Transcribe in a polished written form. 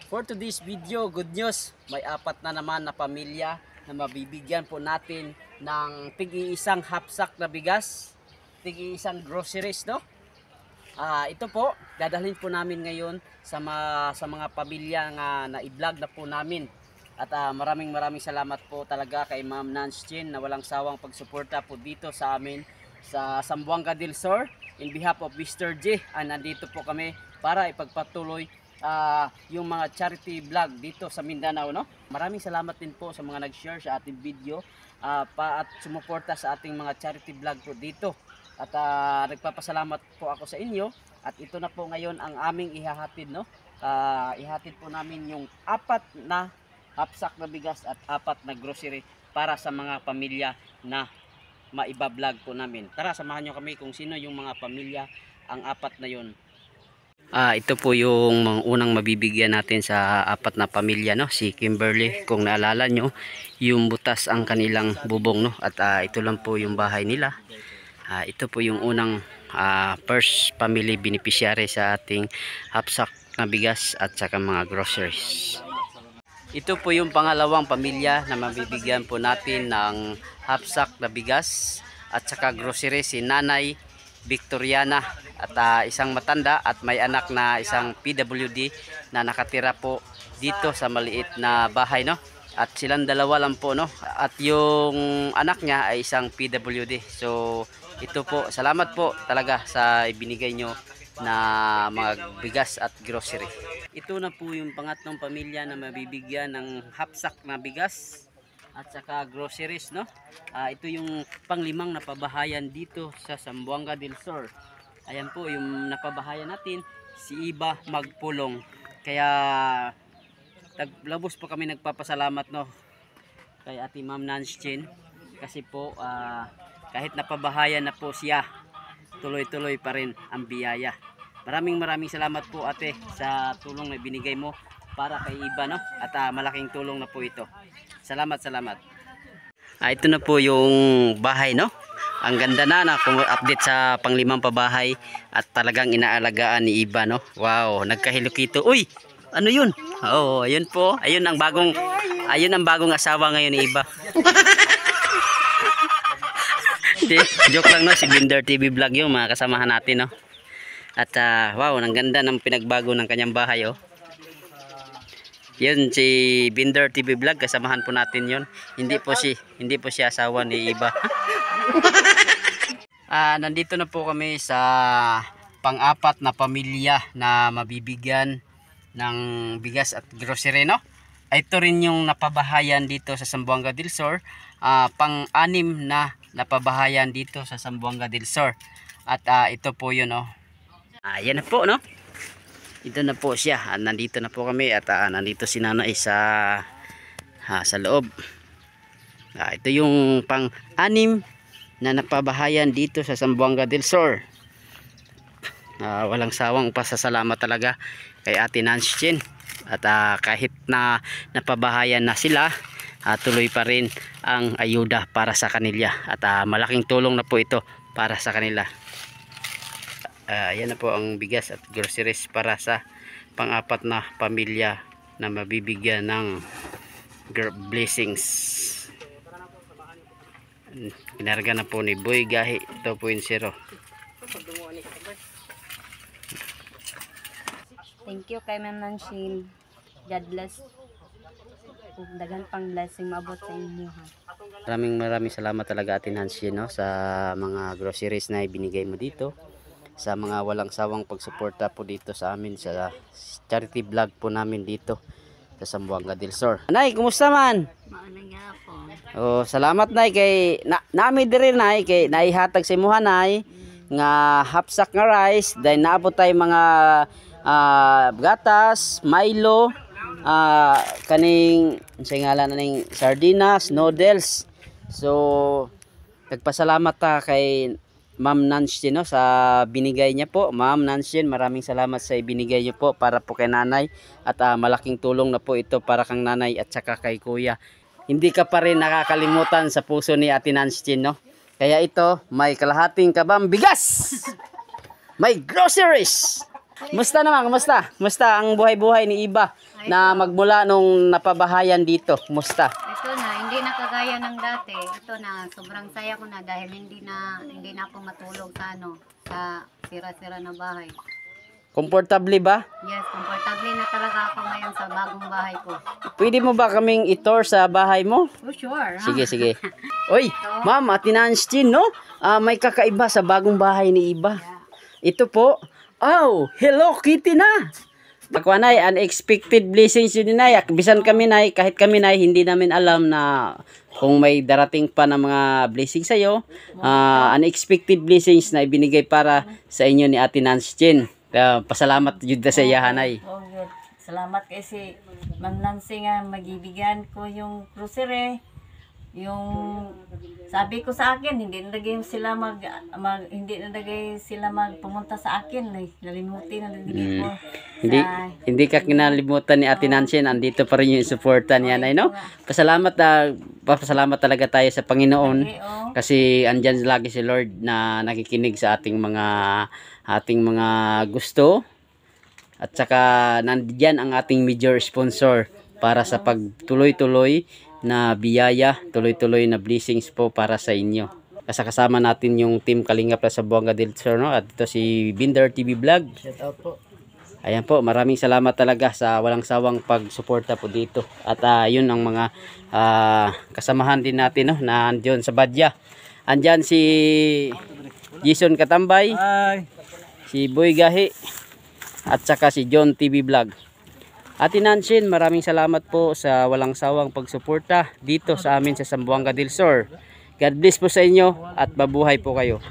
For today's video, good news. May apat na naman na pamilya na mabibigyan po natin ng tig-iisang hapsak na bigas, tig-iisang groceries, no? Ito po, dadalhin po namin ngayon sa mga pamilya nga na-i-vlog na po namin. At maraming salamat po talaga kay Ma'am Nance Chin na walang sawang pagsuporta po dito sa amin sa Zamboanga del Sur. In behalf of Mr. J, nandito po kami para ipagpatuloy yung mga charity vlog dito sa Mindanao, no? Maraming salamat din po sa mga nag-share sa ating video at sumuporta sa ating mga charity vlog po dito. At nagpapasalamat po ako sa inyo at ito na po ngayon ang aming ihahatid, no? Ihatid po namin yung 4 na hapsak na bigas at 4 na grocery para sa mga pamilya na maiba-vlog po namin. Tara, samahan nyo kami kung sino yung mga pamilya ang 4 na yun. Ito po yung mga unang mabibigyan natin sa 4 na pamilya, no? Si Kimberly, kung naalala nyo, yung butas ang kanilang bubong, no? At ito lang po yung bahay nila. Ito po yung unang first family beneficiary sa ating hapsak na bigas at saka mga groceries. Ito po yung pangalawang pamilya na mabibigyan po natin ng hapsak na bigas at saka groceries, si Nanay Victoriana at isang matanda at may anak na isang PWD na nakatira po dito sa maliit na bahay, no? At silang dalawa lang po, no? At yung anak niya ay isang PWD. So ito po, salamat po talaga sa ibinigay nyo na mga bigas at grocery. Ito na po yung pangatlong pamilya na mabibigyan ng hapsak na bigas at saka groceries, no? Ito yung panglimang napabahayan dito sa Zamboanga del Sur. Ayan po yung napabahayan natin, si Iba Magpulong. Kaya labos po kami nagpapasalamat, no, kay Ate Ma'am Nance Chin kasi po kahit napabahayan na po siya, tuloy-tuloy pa rin ang biyaya. Maraming salamat po, ate, sa tulong na binigay mo para kay Iba, no? At malaking tulong na po ito. Salamat. Ito na po yung bahay, no? Ang ganda na update sa panglimang pabahay at talagang inaalagaan ni Iba, no? Wow, nagkahilokito. Uy, ano yun? Oh, ayun po. Ayun ang bagong asawa ngayon ni Iba. Joke lang, no? Si Binder TV Vlog yung mga kasamahan natin, no? At wow, ang ganda ng pinagbago ng kanyang bahay, oh. Yun si Binder TV Vlog, kasamahan po natin yun. Hindi po siya asawa ni Iba. Nandito na po kami sa pang-4 na pamilya na mabibigyan ng bigas at grocery, no? Ito rin yung napabahayan dito sa Zamboanga del Sur, pang-6 na napabahayan dito sa Zamboanga del Sur. At ito po yun, oh. Ayan na po, no? Ito na po siya. Nandito na po kami at nandito si Nanay sa loob. Ito yung pang-6 na napabahayan dito sa Zamboanga del Sur. Walang sawang pasasalamat talaga kay Ate Nance Chin. At kahit na napabahayan na sila, tuloy pa rin ang ayuda para sa kanila. At malaking tulong na po ito para sa kanila. Yan na po ang bigas at groceries para sa pang-4 na pamilya na mabibigyan ng blessings. Kinarga na po ni Boy Gahi 2.0. Thank you kay Ma'am Nancy. God bless. Dagan pang blessing maabot sa inyo, ha. Maraming salamat talaga, Ate Nancy, no, sa mga groceries na ibinigay mo dito, sa mga walang sawang pagsuporta po dito sa amin sa charity vlog po namin dito sa Zamboanga del Sur. Nay, kumusta man? Maana nga po. Oh, salamat, Nay, kay nami diri, Nay, kay naihatag sa imuha, Nay, nga hapsak nga rice, dahil naabot tayo mga gatas, Milo, kaning sa ngalan ning sardinas, noodles. So nagpasalamat ta kay Ma'am Nance, no, sa binigay niya po. Ma'am Nance, maraming salamat sa ibinigay niyo po para po kay Nanay at malaking tulong na po ito para kang Nanay at saka kay Kuya. Hindi ka pa rin nakakalimutan sa puso ni Ate Nance, no. Kaya ito, may kalahating kabang bigas, may groceries Musta naman? Kumusta? Musta ang buhay-buhay ni Iba na magmula nung napabahayan dito? Musta? Ito na, hindi na kagaya ng dati. Ito na, sobrang saya ko na dahil hindi na ako matulog sa sa sira-sira na bahay. Komportable ba? Yes, komportable na talaga ako ngayon sa bagong bahay ko. Pwede mo ba kaming i-tour sa bahay mo? Oh, sure. Sige, sige. Oy, ma'am, Ate Nancy, no? May kakaiba sa bagong bahay ni Iba. Ito po. Oh, Hello Kitty na! Bakwa nay, unexpected blessings yun nay. Bisan kami nay, kahit kami nay, hindi namin alam na kung may darating pa na mga blessings sa'yo. Unexpected blessings na ibinigay para sa inyo ni Ate Nancy. Pasalamat yun sa iya, hanay. Oh, good. Salamat kasi Ma'am Nancy nga magibigyan ko yung grocery. Yung sabi ko sa akin, hindi na sila pumunta sa akin, nalimutin na din ko. Hindi ka kinalimutan ni Ate Nancy, andito pa rin yung suporta niya, nay, no? Pasalamat talaga tayo sa Panginoon kasi andyan lagi si Lord na nakikinig sa ating mga gusto, at saka nandiyan ang ating major sponsor para sa pagtuloy-tuloy na biyaya, tuloy-tuloy na blessings po para sa inyo. Kasama natin yung team Kalingap sa Buanga del Sur, no? At ito si Binder TV Vlog. Shout out po. Ayan po, maraming salamat talaga sa walang sawang pagsuporta po dito. At yun ang mga kasamahan din natin, no, na andyan sa Badya. Andyan si Jason Katambay, si Boy Gahi, at saka si John TV Vlog. Ate Nancy, maraming salamat po sa walang sawang pagsuporta dito sa amin sa Zamboanga del Sur. God bless po sa inyo at mabuhay po kayo.